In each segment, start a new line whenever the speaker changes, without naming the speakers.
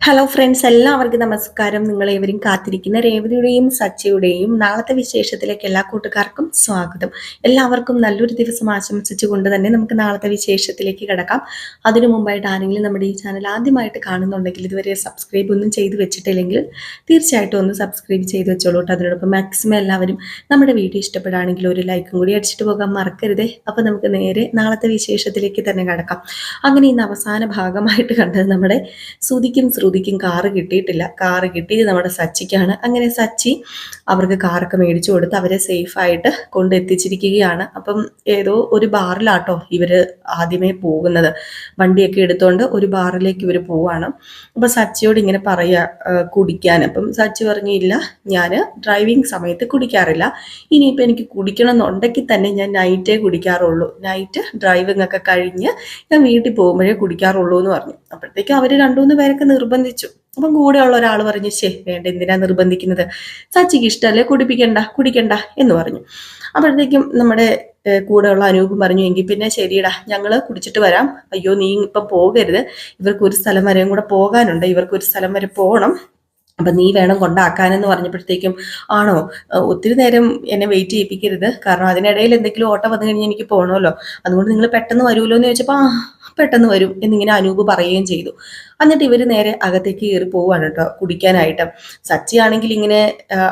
Hello friends, എല്ലാവർക്കും നമസ്കാരം. നിങ്ങളേവരും കാത്തിരിക്കുന്ന രേവതിയുടെയും സച്ചിയുടെയും നാളത്തെ വിശേഷത്തിലേക്ക് എല്ലാ കൂട്ടുകാർക്കും സ്വാഗതം. എല്ലാവർക്കും നല്ലൊരു ദിവസം ആശംസിച്ചുകൊണ്ട് തന്നെ നമുക്ക് നാളത്തെ വിശേഷത്തിലേക്ക് കിടക്കാം. അതിനു മുമ്പായിട്ട് ആരെങ്കിലും നമ്മുടെ ഈ ചാനൽ ആദ്യമായിട്ട് കാണുന്നുണ്ടെങ്കിൽ ഇതുവരെ സബ്സ്ക്രൈബ് ഒന്നും ചെയ്ത് വെച്ചിട്ടില്ലെങ്കിൽ തീർച്ചയായിട്ടും ഒന്ന് സബ്സ്ക്രൈബ് ചെയ്ത് വെച്ചോളൂ. അതിനോടൊപ്പം മാക്സിമം എല്ലാവരും നമ്മുടെ വീഡിയോ ഇഷ്ടപ്പെടുകയാണെങ്കിൽ ഒരു ലൈക്കും കൂടി അടിച്ചിട്ട് പോകാൻ മറക്കരുതേ. അപ്പോൾ നമുക്ക് നേരെ നാളത്തെ വിശേഷത്തിലേക്ക് തന്നെ കിടക്കാം. അങ്ങനെ ഇന്ന് അവസാന ഭാഗമായിട്ട് കണ്ടത് നമ്മുടെ ശ്രുതിക്കും കാറ് കിട്ടിയിട്ടില്ല. കാറ് കിട്ടിയത് നമ്മുടെ സച്ചിക്കാണ്. അങ്ങനെ സച്ചി അവർക്ക് കാറൊക്കെ മേടിച്ചു കൊടുത്ത് അവരെ സേഫായിട്ട് കൊണ്ടെത്തിച്ചിരിക്കുകയാണ്. അപ്പം ഏതോ ഒരു ബാറിലാട്ടോ ഇവര് ആദ്യമേ പോകുന്നത്. വണ്ടിയൊക്കെ എടുത്തുകൊണ്ട് ഒരു ബാറിലേക്ക് ഇവർ പോവാണ്. അപ്പൊ സച്ചിയോട് ഇങ്ങനെ പറയാ കുടിക്കാൻ. അപ്പം സച്ചി പറഞ്ഞില്ല, ഞാൻ ഡ്രൈവിംഗ് സമയത്ത് കുടിക്കാറില്ല. ഇനിയിപ്പോൾ എനിക്ക് കുടിക്കണം എന്നുണ്ടെങ്കിൽ തന്നെ ഞാൻ നൈറ്റേ കുടിക്കാറുള്ളൂ. നൈറ്റ് ഡ്രൈവിംഗ് ഒക്കെ കഴിഞ്ഞ് ഞാൻ വീട്ടിൽ പോകുമ്പോഴേ കുടിക്കാറുള്ളൂ എന്ന് പറഞ്ഞു. അപ്പോഴത്തേക്കും അവർ രണ്ടുമൂന്ന് പേരൊക്കെ നിർബന്ധിച്ചു. അപ്പം കൂടെയുള്ള ഒരാൾ പറഞ്ഞു, വേണ്ട, എന്തിനാ നിർബന്ധിക്കുന്നത്, സച്ചിക്ക് ഇഷ്ടമല്ലേ, കുടിക്കണ്ട എന്ന് പറഞ്ഞു. അപ്പോഴത്തേക്കും നമ്മുടെ കൂടെയുള്ള അനൂപ് പറഞ്ഞു, എങ്കിൽ പിന്നെ ശരിയടാ, ഞങ്ങൾ കുടിച്ചിട്ട് വരാം. അയ്യോ, നീ ഇപ്പം പോകരുത്, ഇവർക്ക് ഒരു സ്ഥലം വരെയും കൂടെ പോകാനുണ്ട്, ഇവർക്ക് ഒരു സ്ഥലം വരെ പോകണം, അപ്പം നീ വേണം കൊണ്ടാക്കാനെന്ന് പറഞ്ഞപ്പോഴത്തേക്കും, ആണോ, ഒത്തിരി നേരം എന്നെ വെയിറ്റ് ചെയ്യിപ്പിക്കരുത്, കാരണം അതിനിടയിൽ എന്തെങ്കിലും ഓട്ടം വന്നു കഴിഞ്ഞാൽ എനിക്ക് പോകണമല്ലോ, അതുകൊണ്ട് നിങ്ങൾ പെട്ടെന്ന് വരുമല്ലോ എന്ന് ചോദിച്ചപ്പോൾ പെട്ടെന്ന് വരും എന്നിങ്ങനെ അനൂപ് പറയുകയും ചെയ്തു. എന്നിട്ട് ഇവർ നേരെ അകത്തേക്ക് കയറി പോവാണ് കേട്ടോ കുടിക്കാനായിട്ട്. സച്ചി ആണെങ്കിൽ ഇങ്ങനെ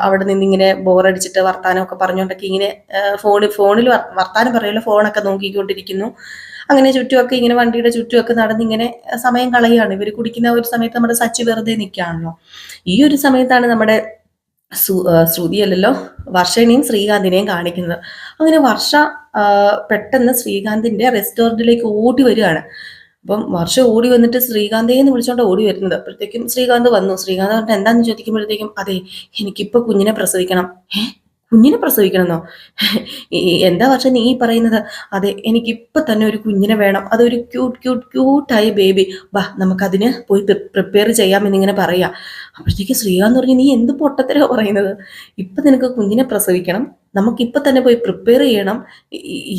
അവിടെ നിന്നിങ്ങനെ ബോറടിച്ചിട്ട് വർത്താനമൊക്കെ പറഞ്ഞുകൊണ്ടൊക്കെ ഇങ്ങനെ ഫോണിൽ വർത്താനം പറയുമല്ലോ, ഫോണൊക്കെ നോക്കിക്കൊണ്ടിരിക്കുന്നു. അങ്ങനെ ചുറ്റുമൊക്കെ ഇങ്ങനെ വണ്ടിയുടെ ചുറ്റുമൊക്കെ നടന്നിങ്ങനെ സമയം കളയുകയാണ്. ഇവർ കുടിക്കുന്ന ഒരു സമയത്ത് നമ്മുടെ സച്ചി വെറുതെ നിൽക്കുകയാണല്ലോ. ഈ ഒരു സമയത്താണ് നമ്മുടെ ശ്രുതിയല്ലല്ലോ, വർഷനെയും ശ്രീകാന്തിനെയും കാണിക്കുന്നത്. അങ്ങനെ വർഷ പെട്ടെന്ന് ശ്രീകാന്തിന്റെ റെസ്റ്റോറൻറ്റിലേക്ക് ഓടി വരികയാണ്. അപ്പം വർഷ ഓടി വന്നിട്ട് ശ്രീകാന്തേന്ന് വിളിച്ചോണ്ട് ഓടി വരുന്നത്. അപ്പോഴത്തേക്കും ശ്രീകാന്ത് വന്നു. ശ്രീകാന്ത് പറഞ്ഞിട്ട് എന്താന്ന് ചോദിക്കുമ്പോഴത്തേക്കും, അതെ, എനിക്കിപ്പോൾ കുഞ്ഞിനെ പ്രസവിക്കണം. കുഞ്ഞിനെ പ്രസവിക്കണമെന്നോ? എന്താ വർഷം നീ പറയുന്നത്? അതെ, എനിക്കിപ്പോൾ തന്നെ ഒരു കുഞ്ഞിനെ വേണം, അതൊരു ക്യൂട്ടായ ബേബി, വാ നമുക്കതിന് പോയി പ്രിപ്പയർ ചെയ്യാമെന്നിങ്ങനെ പറയാം. അപ്പോഴത്തേക്ക് ശ്രീകാന്ത് പറഞ്ഞു, നീ എന്ത് പൊട്ടത്തരോ പറയുന്നത്, ഇപ്പം നിനക്ക് കുഞ്ഞിനെ പ്രസവിക്കണം, നമുക്കിപ്പോൾ തന്നെ പോയി പ്രിപ്പയർ ചെയ്യണം,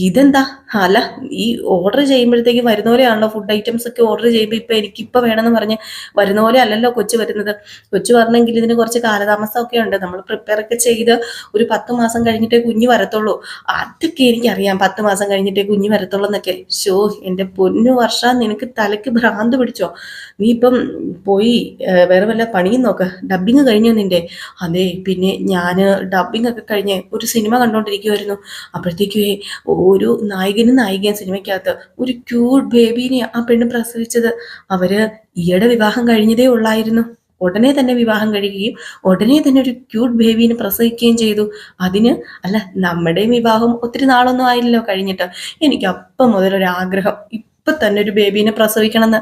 ഇതെന്താ? അല്ല, ഈ ഓർഡർ ചെയ്യുമ്പോഴത്തേക്ക് വരുന്ന പോലെയാണല്ലോ ഫുഡ് ഐറ്റംസ് ഒക്കെ ഓർഡർ ചെയ്യുമ്പോൾ ഇപ്പം എനിക്കിപ്പോൾ വേണമെന്ന് പറഞ്ഞ് വരുന്ന പോലെ അല്ലല്ലോ കൊച്ചു വരുന്നത്. കൊച്ചു പറഞ്ഞെങ്കിൽ ഇതിന് കുറച്ച് കാലതാമസമൊക്കെ ഉണ്ട്, നമ്മൾ പ്രിപ്പയർ ഒക്കെ ചെയ്ത് ഒരു 10 മാസം കഴിഞ്ഞിട്ടേ കുഞ്ഞ് വരത്തുള്ളൂ. അതൊക്കെ എനിക്കറിയാം, 10 മാസം കഴിഞ്ഞിട്ടേ കുഞ്ഞ് വരത്തുള്ളൂ എന്നൊക്കെ. എൻ്റെ പൊന്നു വർഷ, നിനക്ക് തലയ്ക്ക് ഭ്രാന്ത് പിടിച്ചോ? നീ ഇപ്പം പോയി വേറെ വല്ല പണിയും നോക്ക്. ഡബ്ബിങ് കഴിഞ്ഞോ നിന്റെ? അതെ, പിന്നെ ഞാൻ ഡബ്ബിങ് ഒക്കെ കഴിഞ്ഞ് ഒരു സിനിമ കണ്ടുകൊണ്ടിരിക്കുമായിരുന്നു. അപ്പോഴത്തേക്ക് ഒരു നായികനും നായികയും സിനിമയ്ക്കകത്ത് ഒരു ക്യൂട്ട് ബേബീനെ ആ പെണ്ണ് പ്രസവിച്ചത്. അവര് ഈയിടെ വിവാഹം കഴിഞ്ഞതേ ഉള്ളായിരുന്നു. ഉടനെ തന്നെ വിവാഹം കഴിയുകയും ഉടനെ തന്നെ ഒരു ക്യൂട്ട് ബേബീനെ പ്രസവിക്കുകയും ചെയ്തു. അതിന് അല്ല, നമ്മുടെയും വിവാഹം ഒത്തിരി നാളൊന്നും ആയില്ലല്ലോ കഴിഞ്ഞിട്ട്. എനിക്ക് അപ്പം മുതലൊരാഗ്രഹം ഇപ്പം തന്നെ ഒരു ബേബീനെ പ്രസവിക്കണം എന്ന്.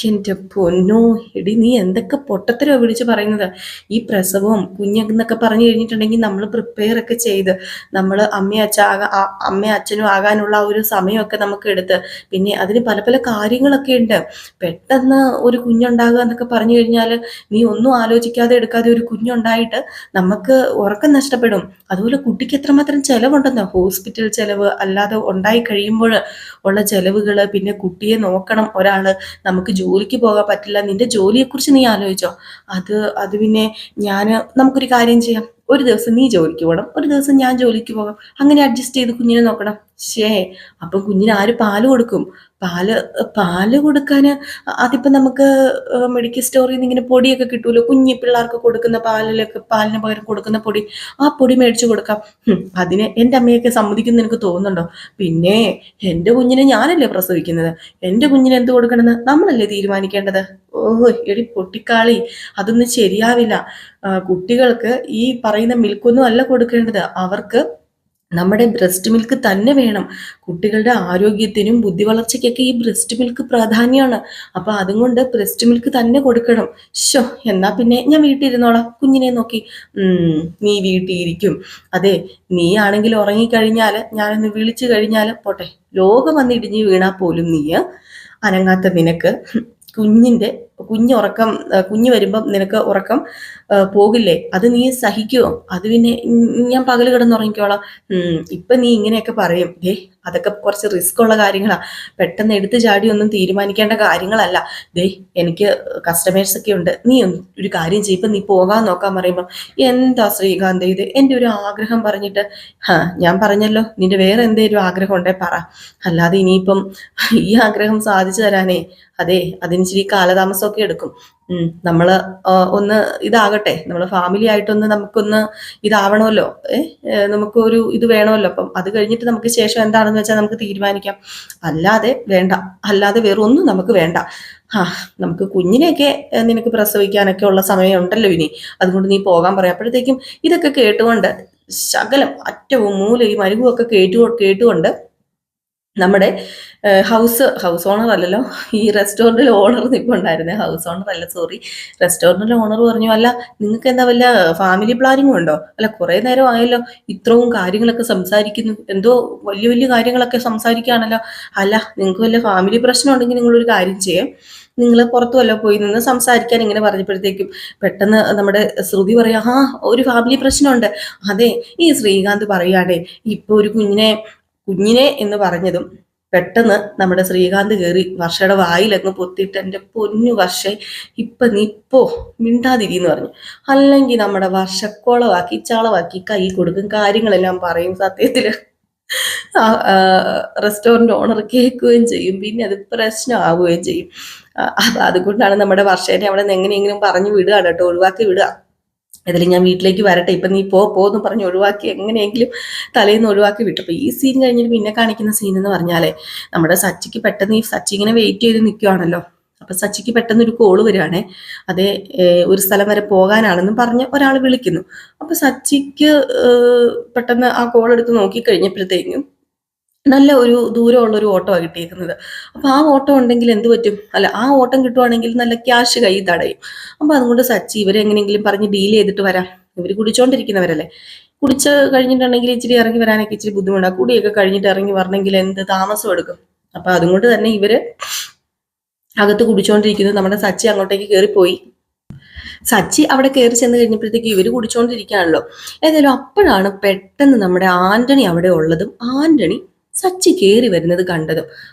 എൻ്റെ പൊന്നോ, എടി നീ എന്തൊക്കെ പൊട്ടത്തരോ വിളിച്ച് പറയുന്നത്. ഈ പ്രസവവും കുഞ്ഞെന്നൊക്കെ പറഞ്ഞു കഴിഞ്ഞിട്ടുണ്ടെങ്കിൽ നമ്മൾ പ്രിപ്പയർ ഒക്കെ ചെയ്ത് നമ്മൾ അമ്മയും അച്ഛനും ആകാനുള്ള ഒരു സമയമൊക്കെ നമുക്ക് എടുത്ത്, പിന്നെ അതിന് പല പല കാര്യങ്ങളൊക്കെ ഉണ്ട്. പെട്ടെന്ന് ഒരു കുഞ്ഞുണ്ടാകുക എന്നൊക്കെ പറഞ്ഞു കഴിഞ്ഞാൽ നീ ഒന്നും ആലോചിക്കാതെ എടുക്കാതെ ഒരു കുഞ്ഞുണ്ടായിട്ട് നമുക്ക് ഉറക്കം നഷ്ടപ്പെടും. അതുപോലെ കുട്ടിക്ക് എത്രമാത്രം ചിലവുണ്ടെന്നോ, ഹോസ്പിറ്റൽ ചിലവ്, അല്ലാതെ ഉണ്ടായി കഴിയുമ്പോൾ ഉള്ള ചിലവുകൾ, പിന്നെ കുട്ടിയെ നോക്കണം ഒരാള്, നമുക്ക് ജോലിക്ക് പോകാൻ പറ്റില്ല. നിന്റെ ജോലിയെക്കുറിച്ച് നീ ആലോചിച്ചോ? അത് പിന്നെ നമുക്കൊരു കാര്യം ചെയ്യാം, ഒരു ദിവസം നീ ജോലിക്ക് പോകണം, ഒരു ദിവസം ഞാൻ ജോലിക്ക് പോകാം, അങ്ങനെ അഡ്ജസ്റ്റ് ചെയ്ത് കുഞ്ഞിനെ നോക്കണം. അപ്പം കുഞ്ഞിന് ആര് പാല് കൊടുക്കും? പാല് കൊടുക്കാൻ അതിപ്പോൾ നമുക്ക് മെഡിക്കൽ സ്റ്റോറിൽ നിന്ന് ഇങ്ങനെ പൊടിയൊക്കെ കിട്ടുമല്ലോ, കുഞ്ഞി പിള്ളേർക്ക് കൊടുക്കുന്ന പാലിന് പകരം കൊടുക്കുന്ന പൊടി, ആ പൊടി മേടിച്ചു കൊടുക്കാം. അതിന് എൻ്റെ അമ്മയൊക്കെ സമ്മതിക്കുമെന്ന് എനിക്ക് തോന്നുന്നുണ്ടോ? പിന്നെ എൻ്റെ കുഞ്ഞിനെ ഞാനല്ലേ പ്രസവിക്കുന്നത്, എൻ്റെ കുഞ്ഞിന് എന്ത് കൊടുക്കണമെന്ന് നമ്മളല്ലേ തീരുമാനിക്കേണ്ടത്. ഓഹോ, എടി പൊട്ടിക്കാളി, അതൊന്നും ശരിയാവില്ല. കുട്ടികൾക്ക് ഈ പറയുന്ന മിൽക്കൊന്നും അല്ല കൊടുക്കേണ്ടത്, അവർക്ക് നമ്മുടെ ബ്രസ്റ്റ് മിൽക്ക് തന്നെ വേണം. കുട്ടികളുടെ ആരോഗ്യത്തിനും ബുദ്ധി വളർച്ചയ്ക്കൊക്കെ ഈ ബ്രസ്റ്റ് മിൽക്ക് പ്രാധാന്യമാണ്. അപ്പൊ അതുകൊണ്ട് ബ്രസ്റ്റ് മിൽക്ക് തന്നെ കൊടുക്കണം. എന്നാ പിന്നെ ഞാൻ വീട്ടിൽ ഇരുന്നോളാം കുഞ്ഞിനെ നോക്കി. നീ വീട്ടിൽ ഇരിക്കും? അതെ, നീ ആണെങ്കിൽ ഉറങ്ങിക്കഴിഞ്ഞാൽ, ഞാനൊന്ന് വിളിച്ചു കഴിഞ്ഞാൽ പോട്ടെ, ലോകം വന്ന് ഇടിഞ്ഞു വീണാൽ പോലും നീ അനങ്ങാത്ത നിനക്ക് കുഞ്ഞിന്റെ കുഞ്ഞ് വരുമ്പം നിനക്ക് ഉറക്കം പോകില്ലേ? അത് നീ സഹിക്കുവോ? അത് പിന്നെ ഞാൻ പകല് കിടന്നുറങ്ങിക്കോളാം. ഇപ്പൊ നീ ഇങ്ങനെയൊക്കെ പറയും. അതൊക്കെ കുറച്ച് റിസ്ക് ഉള്ള കാര്യങ്ങളാ. പെട്ടെന്ന് എടുത്തു ചാടി ഒന്നും തീരുമാനിക്കേണ്ട കാര്യങ്ങളല്ല. എനിക്ക് കസ്റ്റമേഴ്സ് ഒക്കെ ഉണ്ട്. നീ ഒരു കാര്യം ചെയ്യും, ഇപ്പൊ നീ പോകാൻ നോക്കാൻ പറയുമ്പോ എന്താ ശ്രീകാന്ത് ഇത്? എന്റെ ഒരു ആഗ്രഹം പറഞ്ഞിട്ട്. ഞാൻ പറഞ്ഞല്ലോ, നിന്റെ വേറെ എന്തേലും ആഗ്രഹം ഉണ്ടേ പറ. അല്ലാതെ ഇനിയിപ്പം ഈ ആഗ്രഹം സാധിച്ചു തരാനേ അതിനിച്ചിരി കാലതാമസമൊക്കെ എടുക്കും. നമ്മള് ഒന്ന് ഇതാകട്ടെ, നമ്മള് ഫാമിലി ആയിട്ടൊന്ന് നമുക്കൊന്ന് ഇതാവണമല്ലോ. നമുക്കൊരു ഇത് വേണമല്ലോ. അപ്പം അത് കഴിഞ്ഞിട്ട് നമുക്ക് ശേഷം എന്താണെന്ന് വെച്ചാൽ നമുക്ക് തീരുമാനിക്കാം. അല്ലാതെ വേണ്ട, അല്ലാതെ വേറൊന്നും നമുക്ക് വേണ്ട. നമുക്ക് കുഞ്ഞിനെയൊക്കെ നിനക്ക് പ്രസവിക്കാനൊക്കെ ഉള്ള സമയം ഉണ്ടല്ലോ ഇനി. അതുകൊണ്ട് നീ പോകാൻ പറയാം. അപ്പോഴത്തേക്കും ഇതൊക്കെ കേട്ടുകൊണ്ട് ശകലം അറ്റവും മൂലയും അരികും ഒക്കെ കേട്ടുകൊണ്ട് നമ്മുടെ ഹൗസ് ഓണർ അല്ലല്ലോ, ഈ റെസ്റ്റോറൻറ്റിൽ ഓണർ നിൽപ്പുണ്ടായിരുന്നേ. ഹൗസ് ഓണർ അല്ല, സോറി, റെസ്റ്റോറൻറ്റിലെ ഓണർ പറഞ്ഞു, അല്ല നിങ്ങൾക്ക് എന്താ വല്ല ഫാമിലി പ്ലാനിങ്ങും ഉണ്ടോ? അല്ല കുറേ നേരം ആയല്ലോ ഇത്രയും കാര്യങ്ങളൊക്കെ സംസാരിക്കുന്നു, എന്തോ വലിയ വലിയ കാര്യങ്ങളൊക്കെ സംസാരിക്കുകയാണല്ലോ. അല്ല നിങ്ങൾക്ക് വല്ല ഫാമിലി പ്രശ്നം ഉണ്ടെങ്കിൽ നിങ്ങളൊരു കാര്യം ചെയ്യാം, നിങ്ങൾ പുറത്തു വല്ല പോയി നിന്ന് സംസാരിക്കാൻ. ഇങ്ങനെ പറഞ്ഞപ്പോഴത്തേക്കും പെട്ടെന്ന് നമ്മുടെ ശ്രുതി പറയാ, ഒരു ഫാമിലി പ്രശ്നമുണ്ട്. അതെ, ഈ ശ്രീകാന്ത് പറയാടേ ഇപ്പൊ ഒരു കുഞ്ഞിനെ എന്ന് പറഞ്ഞതും പെട്ടെന്ന് നമ്മുടെ ശ്രീകാന്ത് കയറി വർഷയുടെ വായിലങ്ങ് പൊത്തിയിട്ട്, എൻ്റെ പൊന്നു വർഷേ നീ ഇപ്പോ മിണ്ടാതിരിന്ന് പറഞ്ഞു. അല്ലെങ്കിൽ നമ്മുടെ വർഷക്കോളവാക്കി ചളവാക്കി കൈ കൊടുക്കും, കാര്യങ്ങളെല്ലാം പറയും. സത്യത്തില് റെസ്റ്റോറൻറ്റ് ഓണർ കേൾക്കുകയും ചെയ്യും, പിന്നെ അത് പ്രശ്നമാവുകയും ചെയ്യും. അതുകൊണ്ടാണ് നമ്മുടെ വർഷേനെ അവിടെ നിന്ന് എങ്ങനെയെങ്കിലും പറഞ്ഞു വിടുകയാണ് കേട്ടോ, ഒഴിവാക്കി വിടുക. ഇതിൽ ഞാൻ വീട്ടിലേക്ക് വരട്ടെ, ഇപ്പം നീ പോന്ന് പറഞ്ഞ് ഒഴിവാക്കി എങ്ങനെയെങ്കിലും തലേന്ന് ഒഴിവാക്കി വിട്ടു. അപ്പോൾ ഈ സീൻ കഴിഞ്ഞിട്ട് പിന്നെ കാണിക്കുന്ന സീൻ എന്ന് പറഞ്ഞാലേ, നമ്മുടെ സച്ചിക്ക് പെട്ടെന്ന് സച്ചി ഇങ്ങനെ വെയിറ്റ് ചെയ്ത് നിൽക്കുവാണല്ലോ. അപ്പൊ സച്ചിക്ക് പെട്ടെന്ന് ഒരു കോള് വരികയാണേ. അതേ, ഒരു സ്ഥലം വരെ പോകാനാണെന്നും പറഞ്ഞ് ഒരാൾ വിളിക്കുന്നു. അപ്പൊ സച്ചിക്ക് പെട്ടെന്ന് ആ കോൾ എടുത്ത് നോക്കിക്കഴിഞ്ഞപ്പോഴത്തേക്കും നല്ല ഒരു ദൂരമുള്ള ഒരു ഓട്ടമാണ് കിട്ടിയേക്കുന്നത്. അപ്പൊ ആ ഓട്ടം ഉണ്ടെങ്കിൽ എന്ത് പറ്റും? അല്ല, ആ ഓട്ടം കിട്ടുവാണെങ്കിൽ നല്ല ക്യാഷ് കൈ തടയും. അപ്പൊ അതുകൊണ്ട് സച്ചി ഇവരെ എങ്ങനെയെങ്കിലും പറഞ്ഞ് ഡീൽ ചെയ്തിട്ട് വരാം. ഇവർ കുടിച്ചോണ്ടിരിക്കുന്നവരല്ലേ, കുടിച്ച് കഴിഞ്ഞിട്ടുണ്ടെങ്കിൽ ഇച്ചിരി ഇറങ്ങി വരാനൊക്കെ ഇച്ചിരി ബുദ്ധിമുട്ടാണ്. കുടിയൊക്കെ കഴിഞ്ഞിട്ട് ഇറങ്ങി വരണമെങ്കിൽ എന്ത് താമസം എടുക്കും. അപ്പൊ അതുകൊണ്ട് തന്നെ ഇവര് അകത്ത് കുടിച്ചോണ്ടിരിക്കുന്നത്, നമ്മുടെ സച്ചി അങ്ങോട്ടേക്ക് കയറിപ്പോയി. സച്ചി അവിടെ കയറി ചെന്ന് കഴിഞ്ഞപ്പോഴത്തേക്ക് ഇവര് കുടിച്ചോണ്ടിരിക്കുകയാണല്ലോ. ഏതായാലും അപ്പോഴാണ് പെട്ടെന്ന് നമ്മുടെ ആന്റണി അവിടെ ഉള്ളതും ആന്റണി സച്ചി കയറി വരുന്നത് കണ്ടതും.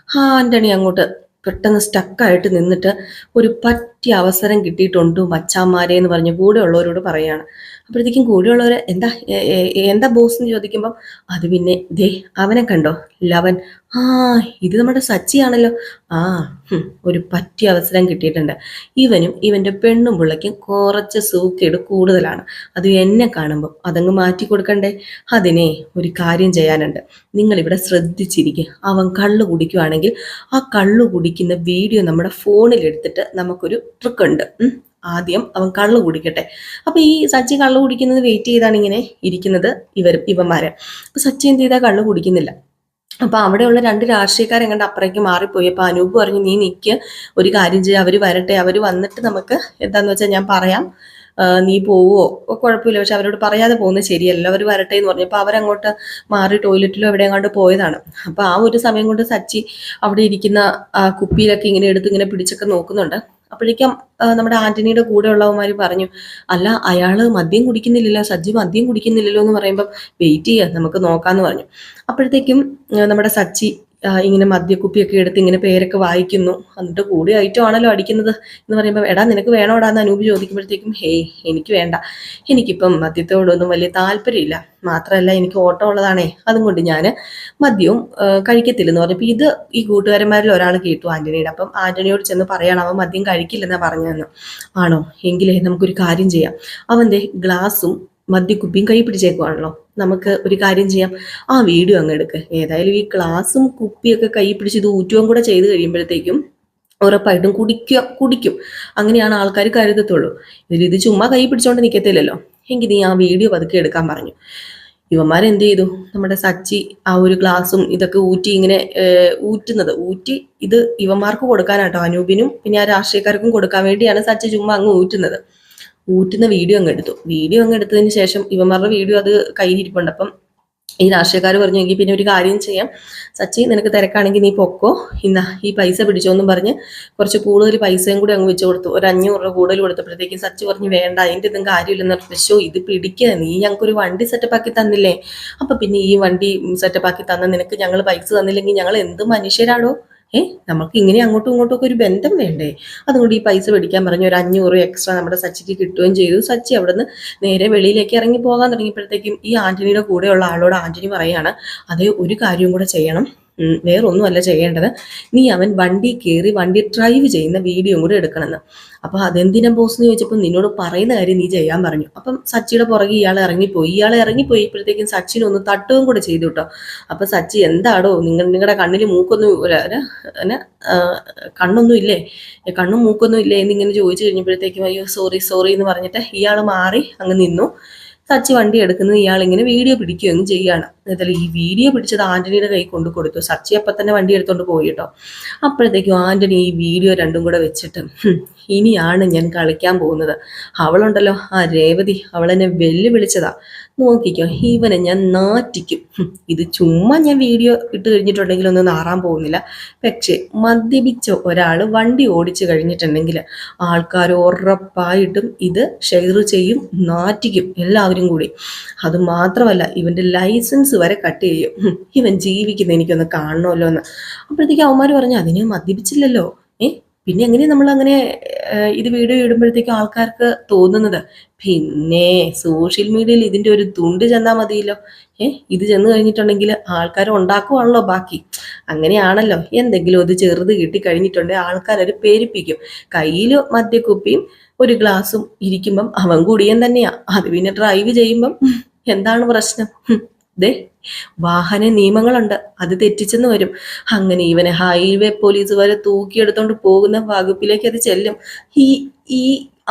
ആന്റണി അങ്ങോട്ട് പെട്ടെന്ന് സ്റ്റക്കായിട്ട് നിന്നിട്ട്, ഒരു പറ്റിയ അവസരം കിട്ടിയിട്ടുണ്ട് മച്ചാന്മാരെ എന്ന് പറഞ്ഞ് കൂടെ ഉള്ളവരോട് പറയാണ്. അപ്പോഴത്തേക്കും കൂടെയുള്ളവര് എന്താ ബോസ് എന്ന് ചോദിക്കുമ്പം, അത് പിന്നെ അവനെ കണ്ടോ, ലവൻ, ഇത് നമ്മുടെ സച്ചിയാണല്ലോ. ഒരു പറ്റിയ അവസരം കിട്ടിയിട്ടുണ്ട്. ഇവനും ഇവന്റെ പെണ്ണും പിള്ളയ്ക്കും കുറച്ച് സൂക്കേട് കൂടുതലാണ്. അത് എന്നെ കാണുമ്പോൾ അതങ്ങ് മാറ്റി കൊടുക്കണ്ടേ? അതിനെ ഒരു കാര്യം ചെയ്യാനുണ്ട്. നിങ്ങളിവിടെ ശ്രദ്ധിച്ചിരിക്കുക. അവൻ കള്ളു കുടിക്കുവാണെങ്കിൽ ആ കള്ളു കുടിക്കുന്ന വീഡിയോ നമ്മുടെ ഫോണിൽ എടുത്തിട്ട് നമുക്കൊരു ട്രിക്ക് ഉണ്ട്. ആദ്യം അവൻ കള്ളു കുടിക്കട്ടെ. അപ്പൊ ഈ സച്ചി കള്ളു കുടിക്കുന്നത് വെയിറ്റ് ചെയ്താണ് ഇങ്ങനെ ഇരിക്കുന്നത് ഇവന്മാരെ. അപ്പൊ സച്ചി എന്ത് ചെയ്താൽ കള്ളു കുടിക്കുന്നില്ല. അപ്പൊ അവിടെയുള്ള രണ്ട് രാഷ്ട്രീയക്കാരെ കണ്ട് അപ്പുറേക്ക് മാറിപ്പോയി. അപ്പൊ അനൂപ് പറഞ്ഞു, നീ നിൽക്ക്, ഒരു കാര്യം ചെയ്യുക, അവര് വരട്ടെ, അവര് വന്നിട്ട് നമുക്ക് എന്താന്ന് വെച്ചാൽ ഞാൻ പറയാം, നീ പോവോ കുഴപ്പമില്ല, പക്ഷെ അവരോട് പറയാതെ പോകുന്നത് ശരിയല്ല, അവർ വരട്ടെ എന്ന് പറഞ്ഞപ്പോൾ അവരങ്ങോട്ട് മാറി ടോയ്ലറ്റിലോ എവിടെ അങ്ങോട്ട് പോയതാണ്. അപ്പൊ ആ ഒരു സമയം കൊണ്ട് സച്ചി അവിടെ ഇരിക്കുന്ന കുപ്പിയിലൊക്കെ ഇങ്ങനെ എടുത്ത് ഇങ്ങനെ പിടിച്ചൊക്കെ നോക്കുന്നുണ്ട്. അപ്പോഴേക്കും നമ്മുടെ ആന്റണിയുടെ കൂടെ ഉള്ളവന്മാര് പറഞ്ഞു, അല്ല അയാള് മദ്യം കുടിക്കുന്നില്ലല്ലോ, സജ്ജി മദ്യം കുടിക്കുന്നില്ലല്ലോ എന്ന് പറയുമ്പോൾ വെയിറ്റ് ചെയ്യുക, നമുക്ക് നോക്കാന്ന് പറഞ്ഞു. അപ്പോഴത്തേക്കും നമ്മുടെ സച്ചി ഇങ്ങനെ മദ്യക്കുപ്പിയൊക്കെ എടുത്ത് ഇങ്ങനെ പേരൊക്കെ വായിക്കുന്നു. എന്നിട്ട് കൂടി ഐറ്റം ആണല്ലോ അടിക്കുന്നത് എന്ന് പറയുമ്പോൾ, എടാ നിനക്ക് വേണോടാ എന്ന് അനൂപ് ചോദിക്കുമ്പോഴത്തേക്കും, എനിക്ക് വേണ്ട, എനിക്കിപ്പം മദ്യത്തോടൊന്നും വലിയ താല്പര്യമില്ല, മാത്രമല്ല എനിക്ക് ഓട്ടം ഉള്ളതാണേ, അതുകൊണ്ട് ഞാൻ മദ്യവും കഴിക്കത്തില്ലെന്ന് പറഞ്ഞപ്പോൾ ഇത് ഈ കൂട്ടുകാരന്മാരിൽ ഒരാൾ കേട്ടു ആന്റണിയുടെ. അപ്പം ആന്റണിയോട് ചെന്ന് പറയണം, അവൻ മദ്യം കഴിക്കില്ലെന്നാ പറഞ്ഞതെന്ന്. ആണോ? എങ്കിലേ നമുക്കൊരു കാര്യം ചെയ്യാം, അവന്റെ ഗ്ലാസും മദ്യക്കുപ്പിയും കൈ പിടിച്ചേക്കുവാണല്ലോ, നമുക്ക് ഒരു കാര്യം ചെയ്യാം, ആ വീഡിയോ അങ്ങ് എടുക്ക്. ഏതായാലും ഈ ഗ്ലാസും കുപ്പിയൊക്കെ കൈ പിടിച്ച് ഇത് ഊറ്റുകയും കൂടെ ചെയ്ത് കഴിയുമ്പോഴത്തേക്കും ഉറപ്പായിട്ടും കുടിക്കും, അങ്ങനെയാണ് ആൾക്കാർ കരുതത്തുള്ളൂ. ഇത് ചുമ്മാ കൈ പിടിച്ചോണ്ട് നിൽക്കത്തില്ലല്ലോ, എങ്കിൽ നീ ആ വീഡിയോ പതുക്കെ എടുക്കാൻ പറഞ്ഞു. ഇവന്മാരെന്ത് ചെയ്തു, നമ്മുടെ സച്ചി ആ ഒരു ഗ്ലാസും ഇതൊക്കെ ഇങ്ങനെ ഊറ്റി ഇത് ഇവന്മാർക്ക് കൊടുക്കാനാട്ടോ, അനൂപിനും പിന്നെ ആ രാഷ്ട്രീയക്കാർക്കും കൊടുക്കാൻ വേണ്ടിയാണ് സച്ചി ചുമ്മാ അങ്ങ് ഊറ്റുന്ന വീഡിയോ അങ്ങ് എടുത്തു. വീഡിയോ അങ്ങ് എടുത്തതിന് ശേഷം ഇവന്മാരുടെ വീഡിയോ അത് കയ്യിലിരിപ്പുണ്ട്. അപ്പം ഈ രാഷ്ട്രീയക്കാർ പറഞ്ഞു എങ്കിൽ പിന്നെ ഒരു കാര്യം ചെയ്യാം, സച്ചി നിനക്ക് തിരക്കാണെങ്കിൽ നീ പൊക്കോ, ഇന്നാ ഈ പൈസ പിടിച്ചോന്നും പറഞ്ഞ് കുറച്ച് കൂടുതൽ പൈസയും കൂടി അങ്ങ് വെച്ച് കൊടുത്തു. ഒരു 500 രൂപ കൂടുതൽ കൊടുത്തപ്പോഴത്തേക്കും സച്ചി പറഞ്ഞു വേണ്ട, അതിൻ്റെ ഒന്നും കാര്യമില്ലെന്ന് പറഞ്ഞു. ഇത് പിടിക്കുക, നീ ഞങ്ങൾക്കൊരു വണ്ടി സെറ്റപ്പാക്കി തന്നില്ലേ, അപ്പൊ പിന്നെ ഈ വണ്ടി സെറ്റപ്പാക്കി തന്ന നിനക്ക് ഞങ്ങൾ പൈസ തന്നില്ലെങ്കിൽ ഞങ്ങൾ എന്ത് മനുഷ്യരാടോ? നമുക്ക് ഇങ്ങനെ അങ്ങോട്ടും ഇങ്ങോട്ടും ഒക്കെ ഒരു ബന്ധം വേണ്ടേ? അതുകൊണ്ട് ഈ പൈസ പിടിക്കാൻ പറഞ്ഞു. ഒരു 500 എക്സ്ട്രാ നമ്മുടെ സച്ചിക്ക് കിട്ടുകയും ചെയ്തു. സച്ചി അവിടുന്ന് നേരെ വെളിയിലേക്ക് ഇറങ്ങി പോകാൻ തുടങ്ങിയപ്പോഴത്തേക്കും ഈ ആന്റണിയുടെ കൂടെയുള്ള ആളോട് ആന്റണി പറയാണ്, അതേ ഒരു കാര്യം കൂടെ ചെയ്യണം, വേറൊന്നുമല്ല ചെയ്യേണ്ടത്, നീ അവൻ വണ്ടി കയറി വണ്ടി ഡ്രൈവ് ചെയ്യുന്ന വീഡിയോ കൂടെ എടുക്കണമെന്ന്. അപ്പോൾ അതെന്തിനാ ബോസ് എന്ന് ചോദിച്ചപ്പോൾ നിന്നോട് പറയുന്ന കാര്യം നീ ചെയ്യാൻ പറഞ്ഞു. അപ്പം സച്ചിയുടെ പുറകെ ഇയാൾ ഇറങ്ങിപ്പോയപ്പോഴത്തേക്കും സച്ചിനൊന്ന് തട്ടുകയും കൂടെ ചെയ്തു കേട്ടോ. അപ്പം സച്ചി എന്താടോ നിങ്ങളുടെ കണ്ണിൽ മൂക്കൊന്നും കണ്ണൊന്നും ഇല്ലേ, കണ്ണും മൂക്കൊന്നും ഇല്ലേ എന്നിങ്ങനെ ചോദിച്ചു കഴിഞ്ഞപ്പോഴത്തേക്കും അയ്യോ സോറി എന്ന് പറഞ്ഞിട്ട് ഇയാൾ മാറി അങ്ങ് നിന്നു. സച്ചി വണ്ടി എടുക്കുന്നത് ഇയാളിങ്ങനെ വീഡിയോ പിടിക്കുകയും ചെയ്യാണ്. എന്നിട്ട് ഈ വീഡിയോ പിടിച്ചത് ആന്റണിയുടെ കൈ കൊണ്ട് കൊടുത്തു. സച്ചി അപ്പം തന്നെ വണ്ടി എടുത്തോണ്ട് പോയി കേട്ടോ. അപ്പോഴത്തേക്കും ആന്റണി ഈ വീഡിയോ രണ്ടും കൂടെ വെച്ചിട്ട് ഇനിയാണ് ഞാൻ കളിക്കാൻ പോകുന്നത്, അവളുണ്ടല്ലോ ആ രേവതി, അവളെന്നെ വെല്ലുവിളിച്ചതാ, നോക്കിക്കോ ഇവനെ ഞാൻ നാറ്റിക്കും. ഇത് ചുമ്മാ ഞാൻ വീഡിയോ ഇട്ട് കഴിഞ്ഞിട്ടുണ്ടെങ്കിൽ ഒന്നും നാറാൻ പോകുന്നില്ല, പക്ഷേ മദ്യപിച്ച ഒരാൾ വണ്ടി ഓടിച്ചു കഴിഞ്ഞിട്ടുണ്ടെങ്കിൽ ആൾക്കാർ ഉറപ്പായിട്ടും ഇത് ഷെയർ ചെയ്യും, നാറ്റിക്കും എല്ലാവരും കൂടി. അത് മാത്രമല്ല ഇവന്റെ ലൈസൻസ് വരെ കട്ട് ചെയ്യും. ഇവൻ ജീവിക്കുന്ന എനിക്കൊന്ന് കാണണമല്ലോ എന്ന്. അപ്പോഴത്തേക്ക് അവന്മാർ പറഞ്ഞു അതിന് മദ്യപിച്ചില്ലല്ലോ, പിന്നെ എങ്ങനെയാ നമ്മൾ അങ്ങനെ ഇത് വീഡിയോ ഇടുമ്പോഴത്തേക്കും ആൾക്കാർക്ക് തോന്നുന്നത്? പിന്നെ സോഷ്യൽ മീഡിയയിൽ ഇതിന്റെ ഒരു തുണ്ട് ചെന്നാൽ മതിയല്ലോ. ഇത് ചെന്ന് കഴിഞ്ഞിട്ടുണ്ടെങ്കിൽ ആൾക്കാർ ഉണ്ടാക്കുവാണല്ലോ ബാക്കി. അങ്ങനെയാണല്ലോ, എന്തെങ്കിലും ഒരു ചെറുത് കിട്ടി കഴിഞ്ഞിട്ടുണ്ടെങ്കിൽ ആൾക്കാരൊരു പേരിപ്പിക്കും. കയ്യിൽ മദ്യക്കുപ്പിയും ഒരു ഗ്ലാസും ഇരിക്കുമ്പം അവൻ കുടിയൻ തന്നെയാ. അത് പിന്നെ ഡ്രൈവ് ചെയ്യുമ്പം എന്താണ് പ്രശ്നം? ദേ വാഹന നിയമങ്ങളുണ്ട്, അത് തെറ്റിച്ചെന്ന് വരും. അങ്ങനെ ഇവനെ ഹൈവേ പോലീസ് വരെ തൂക്കിയെടുത്തോണ്ട് പോകുന്ന വകുപ്പിലേക്ക് അത് ചെല്ലും. ഈ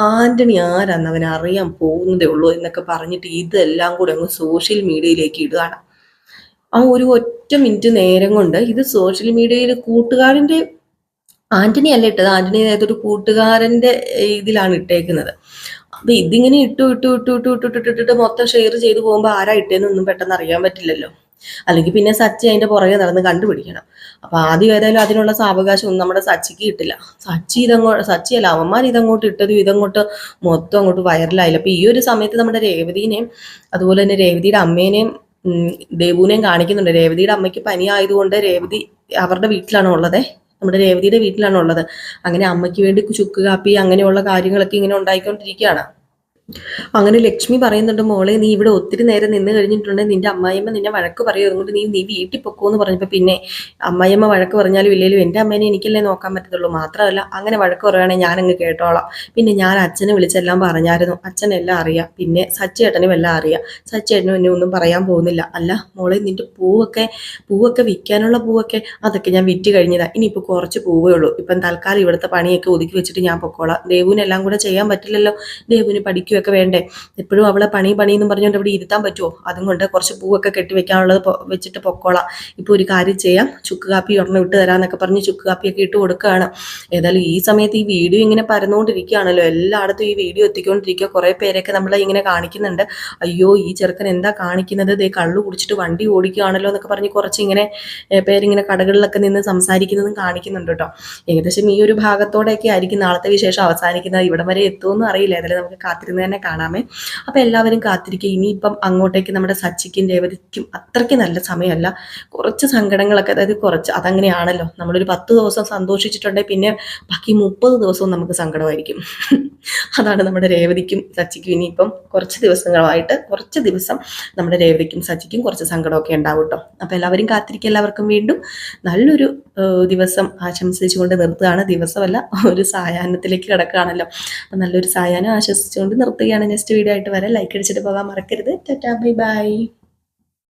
ആന്റണി ആരാന്ന് അവൻ അറിയാൻ പോകുന്നതേ ഉള്ളൂ എന്നൊക്കെ പറഞ്ഞിട്ട് ഇതെല്ലാം കൂടെ അങ്ങ് സോഷ്യൽ മീഡിയയിലേക്ക് ഇടുകയാണ്. ആ ഒരു ഒറ്റ മിനിറ്റ് നേരം കൊണ്ട് ഇത് സോഷ്യൽ മീഡിയയിൽ കൂട്ടുകാരന്റെ ആന്റണി അല്ല ഇട്ടത്, ആന്റണി ഒരു കൂട്ടുകാരന്റെ ഇതിലാണ് ഇട്ടേക്കുന്നത്. അപ്പൊ ഇതിങ്ങനെ ഇട്ടിട്ട് മൊത്തം ഷെയർ ചെയ്ത് പോകുമ്പോൾ ആരാ ഇട്ടേന്നൊന്നും പെട്ടെന്ന് അറിയാൻ പറ്റില്ലല്ലോ. അല്ലെങ്കിൽ പിന്നെ സച്ചി അതിന്റെ പുറകെ നടന്ന് കണ്ടുപിടിക്കണം. അപ്പൊ ആദ്യം ഏതായാലും അതിനുള്ള സാവകാശം ഒന്നും നമ്മുടെ സച്ചിക്ക് കിട്ടില്ല. സച്ചിയല്ല അവന്മാർ ഇതങ്ങോട്ട് ഇട്ടതും ഇതങ്ങോട്ട് മൊത്തം അങ്ങോട്ട് വൈറലായില്ല. അപ്പൊ ഈ ഒരു സമയത്ത് നമ്മുടെ രേവതിനെയും അതുപോലെ തന്നെ രേവതിയുടെ അമ്മേനെയും ദേവുവിനെയും കാണിക്കുന്നുണ്ട്. രേവതിയുടെ അമ്മയ്ക്ക് പനി ആയതുകൊണ്ട് രേവതി അവരുടെ വീട്ടിലാണ് ഉള്ളത്, നമ്മുടെ രേവതിയുടെ വീട്ടിലാണ് ഉള്ളത്. അങ്ങനെ അമ്മയ്ക്ക് വേണ്ടി ചുക്ക് കാപ്പി അങ്ങനെയുള്ള കാര്യങ്ങളൊക്കെ ഇങ്ങനെ ഉണ്ടായിക്കൊണ്ടിരിക്കുകയാണ്. അങ്ങനെ ലക്ഷ്മി പറയുന്നുണ്ട്, മോളെ നീ ഇവിടെ ഒത്തിരി നേരം നിന്ന് കഴിഞ്ഞിട്ടുണ്ടെങ്കിൽ നിന്റെ അമ്മായിയമ്മ നിന്നെ വഴക്ക് പറയും, അതുകൊണ്ട് നീ വീട്ടിൽ പൊക്കോന്ന് പറഞ്ഞപ്പോൾ പിന്നെ അമ്മായിയമ്മ വഴക്ക് പറഞ്ഞാലും ഇല്ലെങ്കിലും എൻ്റെ അമ്മേനെ എനിക്കല്ലേ നോക്കാൻ പറ്റത്തുള്ളൂ. മാത്രമല്ല അങ്ങനെ വഴക്ക് പറയുകയാണെങ്കിൽ ഞാനങ്ങ് കേട്ടോളാം. പിന്നെ ഞാൻ അച്ഛനെ വിളിച്ചെല്ലാം പറഞ്ഞായിരുന്നു, അച്ഛനെല്ലാം അറിയാം, പിന്നെ സച്ചേട്ടനും എല്ലാം അറിയാം, സച്ചേട്ടനും എന്നെ ഒന്നും പറയാൻ പോകുന്നില്ല. അല്ല മോളെ നിന്റെ പൂവൊക്കെ വിൽക്കാനുള്ള പൂവൊക്കെ അതൊക്കെ ഞാൻ വിറ്റ് കഴിഞ്ഞതാ, ഇനിയിപ്പോൾ കുറച്ച് പൂവേ ഉള്ളൂ. ഇപ്പം തൽക്കാലം ഇവിടുത്തെ പണിയൊക്കെ ഒതുക്കി വെച്ചിട്ട് ഞാൻ പൊക്കോളാം. ദേവുവിനെല്ലാം കൂടെ ചെയ്യാൻ പറ്റില്ലല്ലോ, ദേവുവിന് പഠിക്കും ഒക്കെ വേണ്ടേ, എപ്പോഴും അവളെ പണി എന്ന് പറഞ്ഞുകൊണ്ട് ഇവിടെ ഇരുത്താൻ പറ്റുമോ? അതും കൊണ്ട് കുറച്ച് പൂവൊക്കെ കെട്ടി വെക്കാനുള്ളത് വെച്ചിട്ട് പൊക്കോളാം. ഇപ്പൊ ഒരു കാര്യം ചെയ്യാം, ചുക്ക് കാപ്പി ഒരെണ്ണം ഇട്ട് തരാന്നൊക്കെ പറഞ്ഞ് ചുക്ക് കാപ്പിയൊക്കെ ഇട്ട് കൊടുക്കുകയാണ്. ഏതായാലും ഈ സമയത്ത് ഈ വീഡിയോ ഇങ്ങനെ പരന്നുകൊണ്ടിരിക്കുകയാണല്ലോ, എല്ലായിടത്തും ഈ വീഡിയോ എത്തിക്കൊണ്ടിരിക്കുക. കുറെ പേരൊക്കെ നമ്മളെ ഇങ്ങനെ കാണിക്കുന്നുണ്ട്, അയ്യോ ഈ ചെറുക്കൻ എന്താ കാണിക്കുന്നത്, ദേ കള്ളു കുടിച്ചിട്ട് വണ്ടി ഓടിക്കുകയാണല്ലോ എന്നൊക്കെ പറഞ്ഞ് കുറച്ച് ഇങ്ങനെ പേരിങ്ങനെ കടകളിലൊക്കെ നിന്ന് സംസാരിക്കുന്നതും കാണിക്കുന്നുണ്ട് കേട്ടോ. ഏകദേശം ഈ ഒരു ഭാഗത്തോടെയൊക്കെ ആയിരിക്കും നാളത്തെ വിശേഷം അവസാനിക്കുന്നത്. ഇവിടം വരെ എത്തുമെന്ന് അറിയില്ല, ഏതായാലും നമുക്ക് കാത്തിരുന്ന് തന്നെ കാണാമേ. അപ്പൊ എല്ലാവരും കാത്തിരിക്കുക. ഇനിയിപ്പം അങ്ങോട്ടേക്ക് നമ്മുടെ സച്ചിക്കും രേവതിക്കും അത്രയ്ക്ക് നല്ല സമയമല്ല, കുറച്ച് സങ്കടങ്ങളൊക്കെ, അതായത് കുറച്ച് അതങ്ങനെയാണല്ലോ, നമ്മളൊരു 10 ദിവസം സന്തോഷിച്ചിട്ടുണ്ടെങ്കിൽ പിന്നെ ബാക്കി 30 ദിവസവും നമുക്ക് സങ്കടമായിരിക്കും. അതാണ് നമ്മുടെ രേവതിക്കും സച്ചിക്കും ഇനിയിപ്പം കുറച്ച് ദിവസം നമ്മുടെ രേവതിക്കും സച്ചിക്കും കുറച്ച് സങ്കടമൊക്കെ ഉണ്ടാവും കേട്ടോ. അപ്പൊ എല്ലാവരും കാത്തിരിക്കുക. എല്ലാവർക്കും വീണ്ടും നല്ലൊരു ദിവസം ആശംസിച്ചുകൊണ്ട് നിർത്തുകയാണ്. ദിവസമല്ല, ഒരു സായാഹ്നത്തിലേക്ക് കിടക്കുകയാണല്ലോ. അപ്പം നല്ലൊരു സായാഹ്നം ആശംസിച്ചുകൊണ്ട് നിർത്തുകയാണ്. നെക്സ്റ്റ് വീഡിയോ ആയിട്ട് വരാം. ലൈക്ക് അടിച്ചിട്ട് പോകാൻ മറക്കരുത്. Tata bye bye.